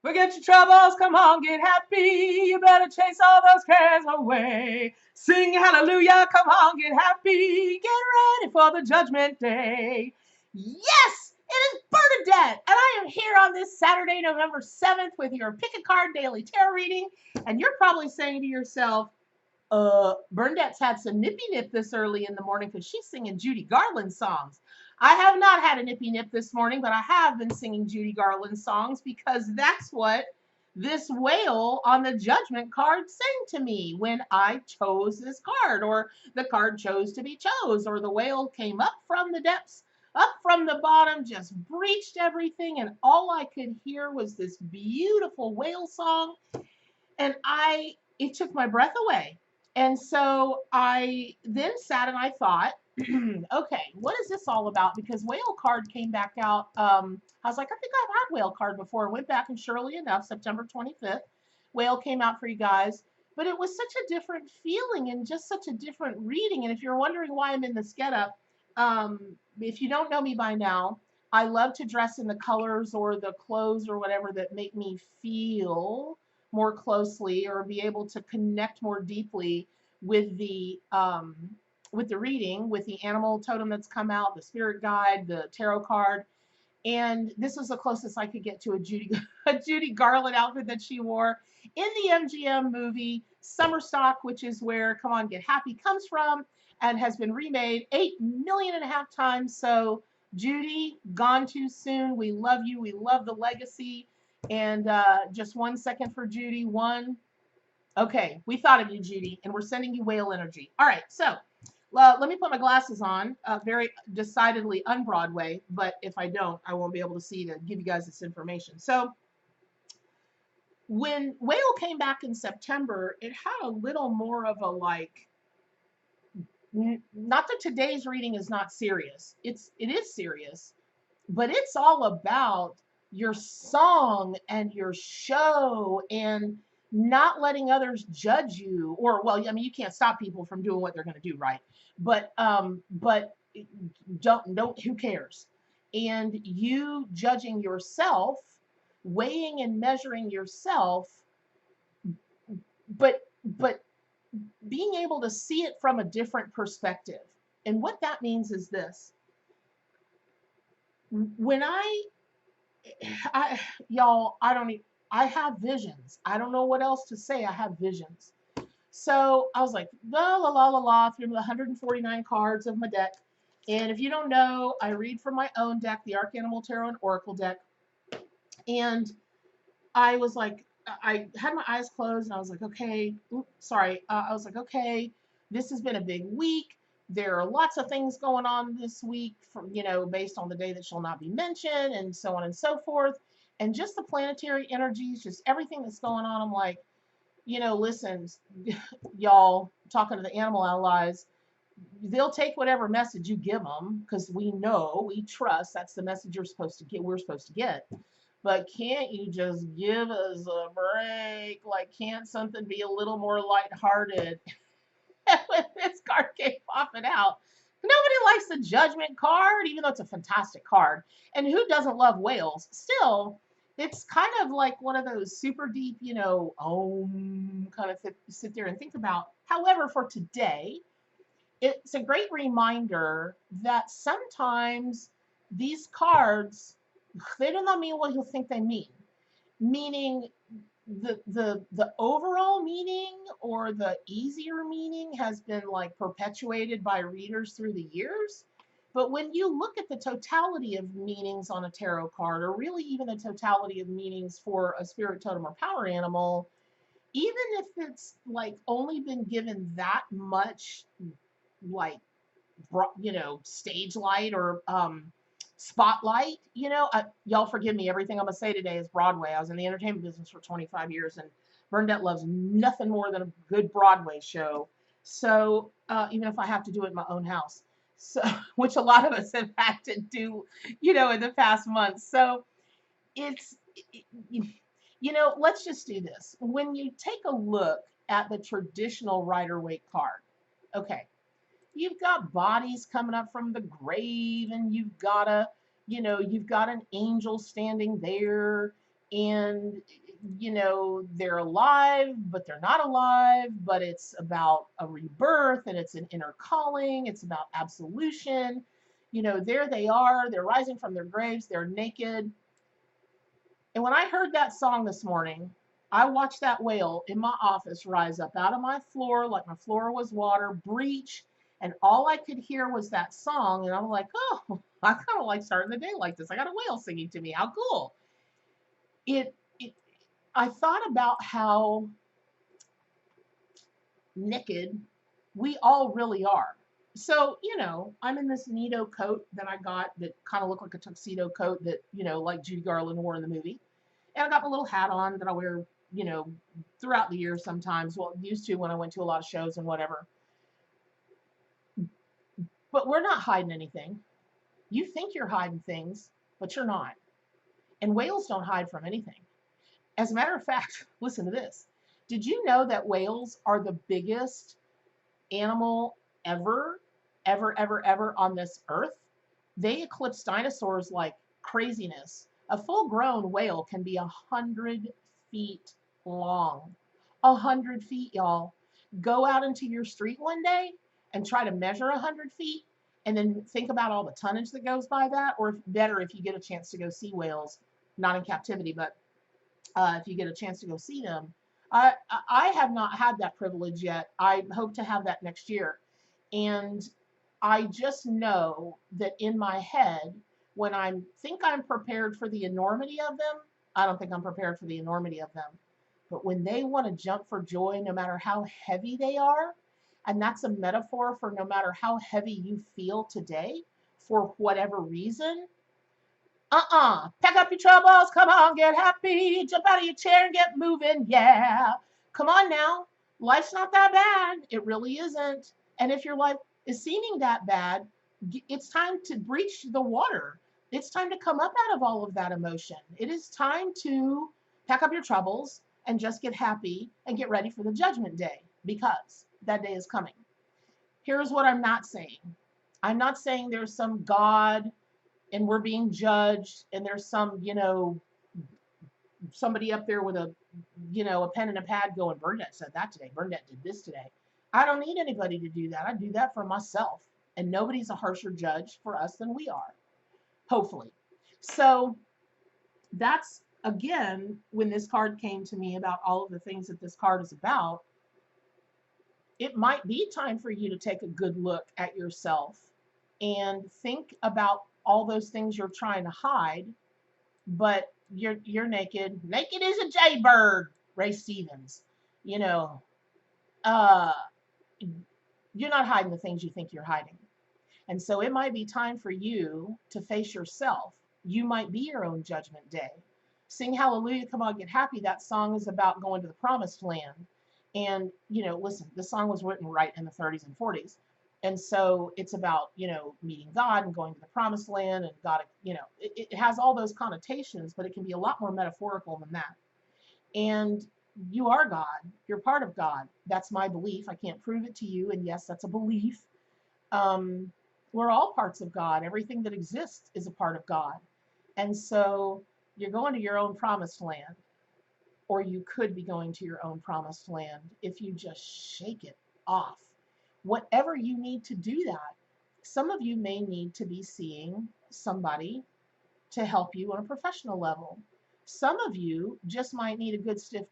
Forget your troubles, come on, get happy. You better chase all those cares away. Sing hallelujah, come on, get happy. Get ready for the judgment day. Yes, it is Bernadette, and I am here on this Saturday, November 7th, with your Pick a Card Daily Tarot reading. And you're probably saying to yourself, Bernadette's had some nippy nip this early in the morning because she's singing Judy Garland songs. I have not had a nippy nip this morning, but I have been singing Judy Garland songs because that's what this whale on the judgment card sang to me when I chose this card, or the card chose to be chose, or the whale came up from the depths, up from the bottom, just breached everything, and all I could hear was this beautiful whale song, and it took my breath away. And so I then sat and I thought, okay, what is this all about? Because whale card came back out. I was like, I think I've had whale card before. I went back, and surely enough, September 25th, whale came out for you guys. But it was such a different feeling and just such a different reading. And if you're wondering why I'm in this getup, if you don't know me by now, I love to dress in the colors or the clothes or whatever that make me feel more closely or be able to connect more deeply with the reading, with the animal totem that's come out, the spirit guide, the tarot card. And this was the closest I could get to a Judy a Judy Garland outfit that she wore in the MGM movie Summer Stock, which is where Come On Get Happy comes from and has been remade 8.5 million times. So Judy, gone too soon. We love you. We love the legacy. And just 1 second for Judy. One. Okay, we thought of you, Judy, and we're sending you whale energy. All right, so let me put my glasses on. Very decidedly un-Broadway, but if I don't, I won't be able to see to give you guys this information. So when Whale came back in September, it had a little more of a like, not that today's reading is not serious. It is serious, but it's all about your song and your show and not letting others judge you, or well, I mean, you can't stop people from doing what they're going to do, right? But don't who cares? And you judging yourself, weighing and measuring yourself, but being able to see it from a different perspective. And what that means is this: when I y'all, I don't even, I have visions. I don't know what else to say. I have visions. So I was like, la la la la la, through the 149 cards of my deck. And if you don't know, I read from my own deck, the Arcana Tarot and Oracle deck. And I was like, I had my eyes closed, and I was like, okay, sorry. I was like, okay, this has been a big week. There are lots of things going on this week, from, based on the day that shall not be mentioned, and so on and so forth. And just the planetary energies, just everything that's going on. I'm like, listen, y'all, talking to the animal allies, they'll take whatever message you give them because we trust that's the message we're supposed to get. But can't you just give us a break? Like, can't something be a little more lighthearted? When this card came popping out, nobody likes the judgment card, even though it's a fantastic card. And who doesn't love whales? Still, it's kind of like one of those super deep, kind of sit there and think about. However, for today, it's a great reminder that sometimes these cards, they do not mean what you think they mean. Meaning the overall meaning or the easier meaning has been like perpetuated by readers through the years. But when you look at the totality of meanings on a tarot card, or really even the totality of meanings for a spirit totem or power animal, even if it's like only been given that much, like, stage light or spotlight, y'all forgive me, everything I'm gonna say today is Broadway. I was in the entertainment business for 25 years, and Bernadette loves nothing more than a good Broadway show. So even if I have to do it in my own house, so which a lot of us have had to do, in the past months. So it's, let's just do this. When you take a look at the traditional Rider-Waite card, okay, you've got bodies coming up from the grave, and you've got an angel standing there. And they're alive but they're not alive, but it's about a rebirth and it's an inner calling, it's about absolution. There they are, they're rising from their graves, they're naked. And when I heard that song this morning, I watched that whale in my office rise up out of my floor like my floor was water, breach, and all I could hear was that song. And I'm like, oh, I kind of like starting the day like this. I got a whale singing to me. How cool. It I thought about how naked we all really are. So, I'm in this neato coat that I got that kind of looked like a tuxedo coat that, like Judy Garland wore in the movie. And I got my little hat on that I wear, you know, throughout the year sometimes. Well, used to when I went to a lot of shows and whatever. But we're not hiding anything. You think you're hiding things, but you're not. And whales don't hide from anything. As a matter of fact, listen to this. Did you know that whales are the biggest animal ever, ever on this earth? They eclipse dinosaurs like craziness. A full grown whale can be 100 feet long. 100 feet, y'all. Go out into your street one day and try to measure 100 feet and then think about all the tonnage that goes by that. Or better, if you get a chance to go see whales, not in captivity, but if you get a chance to go see them. I have not had that privilege yet. I hope to have that next year. And I just know that in my head, when I think I'm prepared for the enormity of them, I don't think I'm prepared for the enormity of them. But when they want to jump for joy, no matter how heavy they are, and that's a metaphor for no matter how heavy you feel today, for whatever reason, pack up your troubles, come on, get happy, jump out of your chair and get moving, yeah. Come on now. Life's not that bad. It really isn't. And if your life is seeming that bad, it's time to breach the water. It's time to come up out of all of that emotion. It is time to pack up your troubles and just get happy and get ready for the judgment day, because that day is coming. Here's what I'm not saying. I'm not saying there's some God and we're being judged and there's some, somebody up there with a pen and a pad going, Burnett said that today, Burnett did this today. I don't need anybody to do that. I do that for myself, and nobody's a harsher judge for us than we are, hopefully. So that's, again, when this card came to me about all of the things that this card is about, it might be time for you to take a good look at yourself and think about all those things you're trying to hide, but you're naked. Naked as a jaybird, Ray Stevens. You know, uh, you're not hiding the things you think you're hiding. And so it might be time for you to face yourself. You might be your own judgment day. Sing hallelujah, come on, get happy. That song is about going to the promised land. And, listen, this song was written right in the 30s and 40s. And so it's about, meeting God and going to the promised land, and God, it has all those connotations, but it can be a lot more metaphorical than that. And you are God. You're part of God. That's my belief. I can't prove it to you. And yes, that's a belief. We're all parts of God. Everything that exists is a part of God. And so you're going to your own promised land, or you could be going to your own promised land if you just shake it off. Whatever you need to do that, some of you may need to be seeing somebody to help you on a professional level. Some of you just might need a good stiff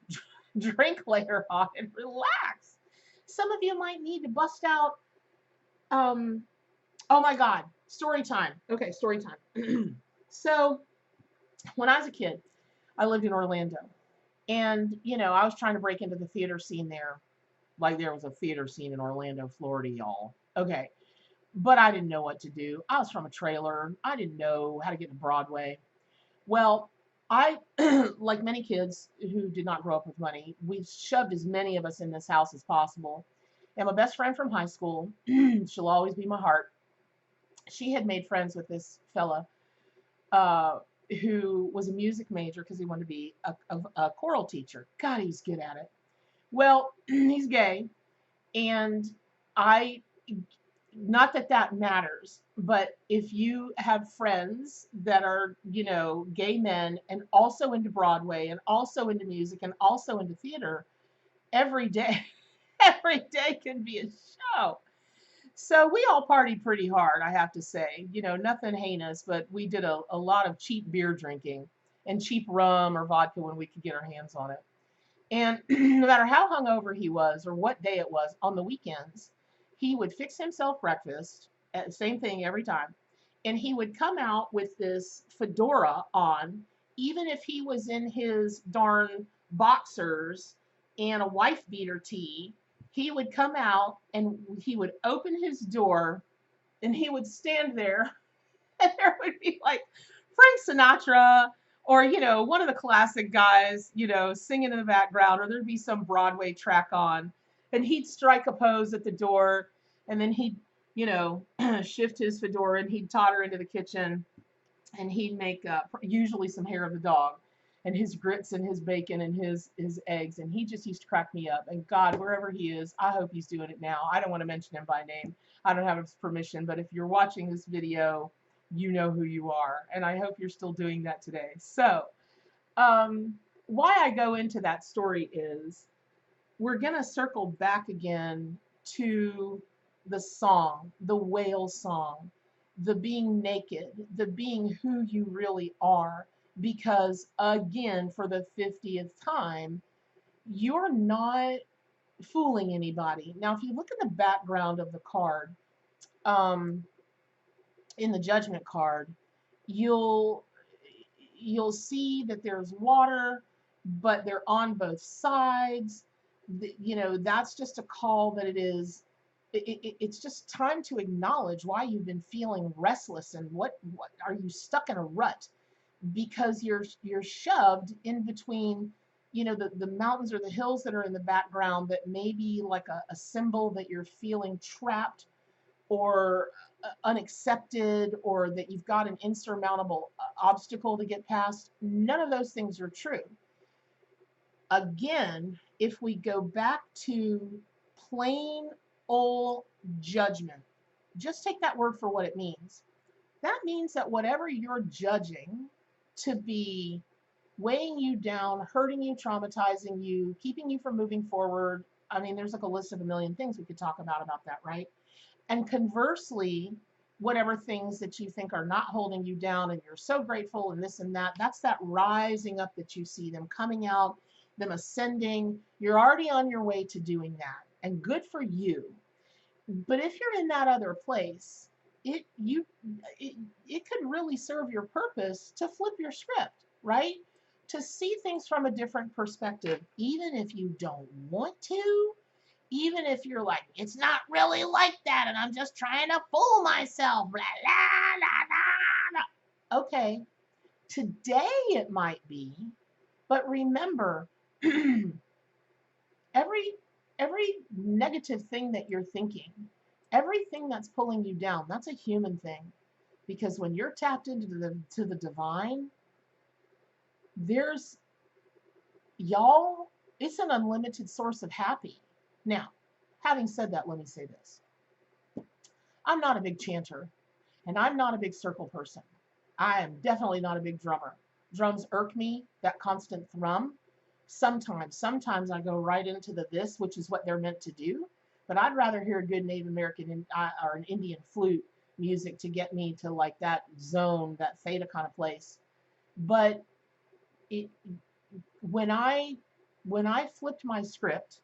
drink later on and relax. Some of you might need to bust out, oh my God, story time. Okay, story time. So when I was a kid, I lived in Orlando. And, I was trying to break into the theater scene there. Like there was a theater scene in Orlando, Florida, y'all. Okay. But I didn't know what to do. I was from a trailer. I didn't know how to get to Broadway. Well, I, like many kids who did not grow up with money, we shoved as many of us in this house as possible. And my best friend from high school, she'll always be my heart, she had made friends with this fella who was a music major because he wanted to be a choral teacher. God, he's good at it. Well, he's gay, and I not that that matters, but if you have friends that are, you know, gay men and also into Broadway and also into music and also into theater, every day, every day can be a show. So we all partied pretty hard, I have to say. You know, nothing heinous, but we did a lot of cheap beer drinking and cheap rum or vodka when we could get our hands on it. And no matter how hungover he was or what day it was, on the weekends, he would fix himself breakfast, same thing every time. And he would come out with this fedora on, even if he was in his darn boxers and a wife beater tee. He would come out and he would open his door and he would stand there and there would be like Frank Sinatra or, you know, one of the classic guys, you know, singing in the background, or there'd be some Broadway track on, and he'd strike a pose at the door, and then he'd, you know, shift his fedora and he'd totter into the kitchen and he'd make usually some hair of the dog and his grits and his bacon and his eggs, and he just used to crack me up. And God, wherever he is, I hope he's doing it now. I don't want to mention him by name. I don't have his permission, but if you're watching this video, you know who you are, and I hope you're still doing that today. So, why I go into that story is we're gonna circle back again to the song, the whale song, the being naked, the being who you really are. Because again, for the 50th time, you're not fooling anybody. Now, if you look at the background of the card, um, in the judgment card, you'll you'll see that there's water, but they're on both sides. You know, that's just a call that it is. It's just time to acknowledge why you've been feeling restless and what are you stuck in a rut because you're shoved in between, you know, the mountains or the hills that are in the background that may be like a symbol that you're feeling trapped or unaccepted, or that you've got an insurmountable obstacle to get past. None of those things are true. Again, if we go back to plain old judgment, just take that word for what it means. That means that whatever you're judging to be weighing you down, hurting you, traumatizing you, keeping you from moving forward. I mean, there's like a list of a million things we could talk about that, right? And conversely, whatever things that you think are not holding you down and you're so grateful and this and that, that's that rising up that you see them coming out, them ascending. You're already on your way to doing that. And good for you. But if you're in that other place, it you it could really serve your purpose to flip your script, right? To see things from a different perspective, even if you don't want to, even if you're like, it's not really like that, and I'm just trying to fool myself. Blah, blah, blah, blah. Okay, today it might be, but remember, every every negative thing that you're thinking, everything that's pulling you down, that's a human thing. Because when you're tapped into the divine, there's y'all, it's an unlimited source of happy. Now, having said that, let me say this. I'm not a big chanter, and I'm not a big circle person. I am definitely not a big drummer. Drums irk me, that constant thrum. Sometimes I go right into the this, which is what they're meant to do. But I'd rather hear a good Native American or an Indian flute music to get me to like that zone, that theta kind of place. But it, when I flipped my script,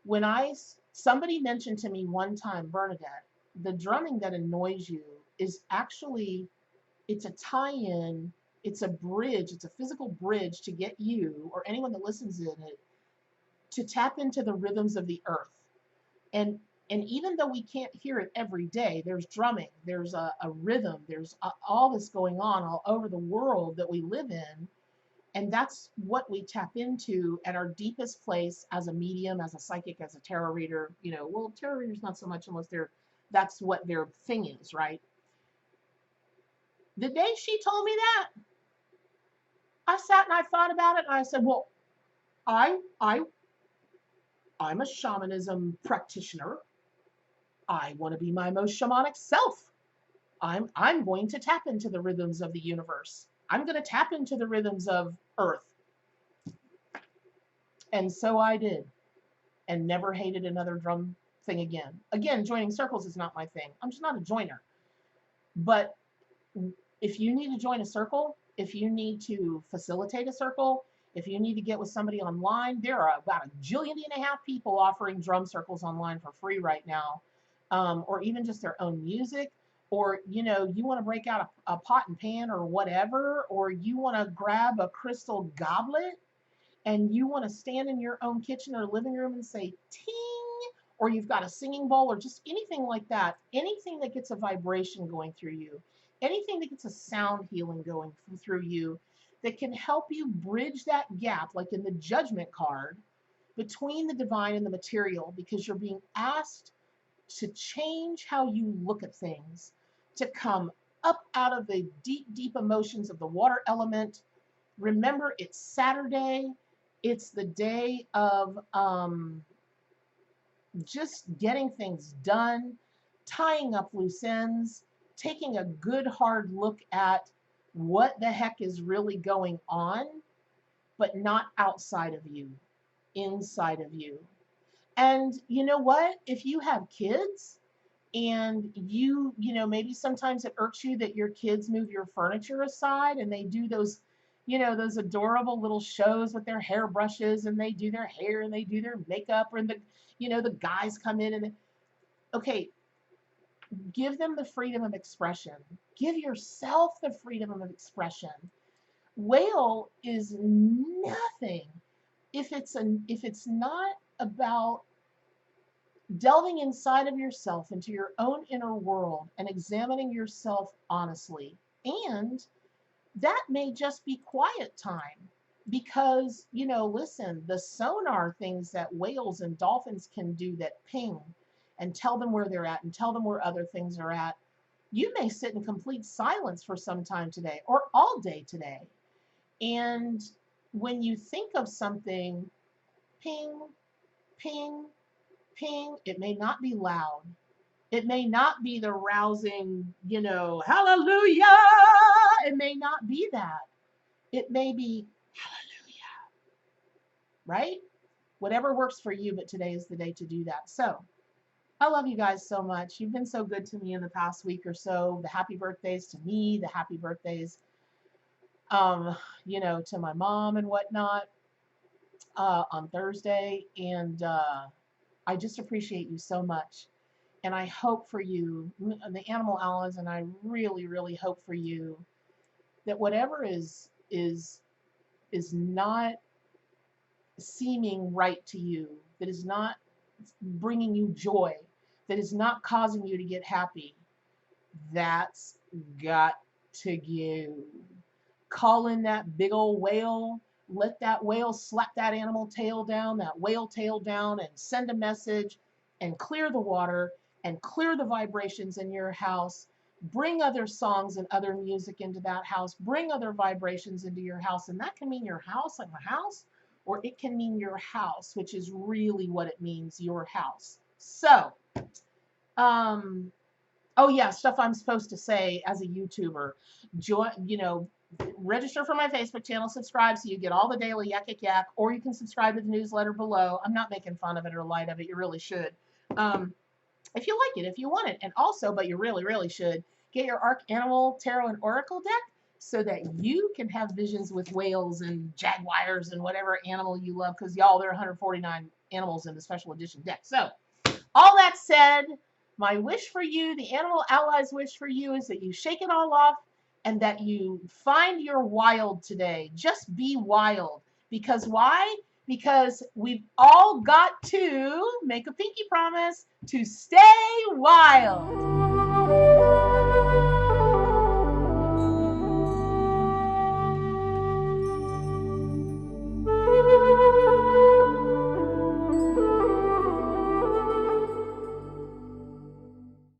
when somebody mentioned to me one time, Bernadette, the drumming that annoys you is actually, it's a tie-in, it's a bridge, it's a physical bridge to get you or anyone that listens in it to tap into the rhythms of the earth. And even though we can't hear it every day, there's drumming, there's a rhythm, there's all this going on all over the world that we live in. And that's what we tap into at our deepest place as a medium, as a psychic, as a tarot reader. You know, well, tarot readers not so much unless that's what their thing is, right? The day she told me that, I sat and I thought about it and I said, well, I'm a shamanism practitioner. I want to be my most shamanic self. I'm going to tap into the rhythms of the universe. I'm going to tap into the rhythms of Earth. And so I did, and never hated another drum thing again. Again, joining circles is not my thing. I'm just not a joiner. But if you need to join a circle, if you need to facilitate a circle, if you need to get with somebody online, there are about 1.5 people offering drum circles online for free right now, or even just their own music. Or, you know, you want to break out a pot and pan or whatever, or you want to grab a crystal goblet and you want to stand in your own kitchen or living room and say ting, or you've got a singing bowl or just anything like that, anything that gets a vibration going through you, anything that gets a sound healing going through you that can help you bridge that gap, like in the judgment card, between the divine and the material, because you're being asked to change how you look at things, to come up out of the deep, deep emotions of the water element. Remember, it's Saturday. It's the day of just getting things done, tying up loose ends, taking a good hard look at what the heck is really going on, but not outside of you, inside of you. And you know what? If you have kids, and you know, maybe sometimes it irks you that your kids move your furniture aside and they do those, you know, those adorable little shows with their hairbrushes and they do their hair and they do their makeup, and the, you know, the guys come in and, okay, give them the freedom of expression. Give yourself the freedom of expression. Whale is nothing if it's not about delving inside of yourself into your own inner world and examining yourself honestly. And that may just be quiet time, because, you know, listen, the sonar things that whales and dolphins can do that ping and tell them where they're at and tell them where other things are at, you may sit in complete silence for some time today or all day today. And when you think of something, ping, ping, ping, it may not be loud. It may not be the rousing, you know, hallelujah. It may not be that. It may be hallelujah, right? Whatever works for you, but today is the day to do that. So I love you guys so much. You've been so good to me in the past week or so. The happy birthdays to me, the happy birthdays, you know, to my mom and whatnot on Thursday. And I just appreciate you so much. And I hope for you, the animal allies, and I really, really hope for you that whatever is not seeming right to you, that is not bringing you joy, that is not causing you to get happy, that's got to go. Call in that big old whale. Let that whale slap that animal tail down, that whale tail down, and send a message and clear the water and clear the vibrations in your house. Bring other songs and other music into that house. Bring other vibrations into your house. And that can mean your house, like my house, or it can mean your house, which is really what it means, your house. So, oh yeah, stuff I'm supposed to say as a YouTuber. Join, you know, register for my Facebook channel, subscribe so you get all the daily yak yak yak, or you can subscribe to the newsletter below. I'm not making fun of it or light of it. You really should. If you like it, if you want it. And also, but you really, really should, get your Animal Tarot and Oracle deck so that you can have visions with whales and jaguars and whatever animal you love, because y'all, there are 149 animals in the special edition deck. So, all that said, my wish for you, the animal allies' wish for you, is that you shake it all off and that you find your wild today. Just be wild. Because why? Because we've all got to make a pinky promise to stay wild.